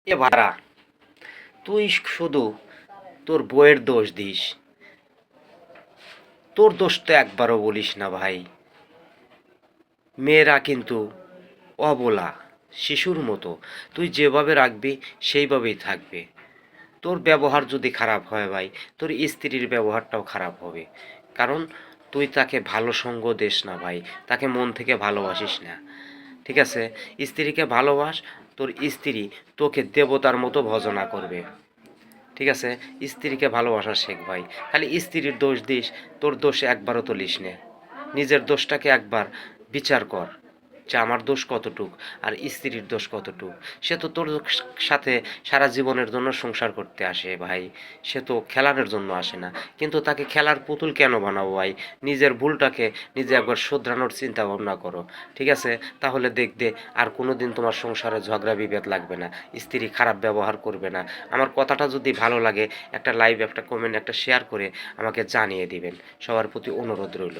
এ ভাড়া, তুই শুধু তোর বইয়ের দোষ দিস, তোর দোষ তো একবারও বলিস না ভাই। মেয়েরা কিন্তু অবলা, শিশুর মতো, তুই যেভাবে রাখবি সেইভাবেই থাকবে। তোর ব্যবহার যদি খারাপ হয় ভাই, তোর স্ত্রীর ব্যবহারটাও খারাপ হবে। কারণ তুই তাকে ভালো সঙ্গ দিস না ভাই, তাকে মন থেকে ভালোবাসিস না। ঠিক আছে, স্ত্রীকে ভালোবাস, তোর স্ত্রী তোকে দেবতার মতো ভজনা করবে। ঠিক আছে, স্ত্রীকে ভালোবাসা শেখ ভাই। খালি স্ত্রীর দোষ দিস, তোর দোষ একবারও তুলিস নে। নিজের দোষটাকে একবার বিচার কর, যে আমার দোষ কতটুক আর স্ত্রীর দোষ কতটুক। সে তো তোর সাথে সারা জীবনের জন্য সংসার করতে আসে ভাই, সে তো খেলানোর জন্য আসে না। কিন্তু তাকে খেলার পুতুল কেন বানাবো ভাই? নিজের ভুলটাকে নিজে একবার শুধরানোর চিন্তা ভাবনা করো। ঠিক আছে, তাহলে দেখবে আর কোনো দিন তোমার সংসারে ঝগড়া বিভেদ লাগবে না, স্ত্রী খারাপ ব্যবহার করবে না। আমার কথাটা যদি ভালো লাগে, একটা লাইভ, একটা কমেন্ট, একটা শেয়ার করে আমাকে জানিয়ে দিবেন। সবার প্রতি অনুরোধ রইল।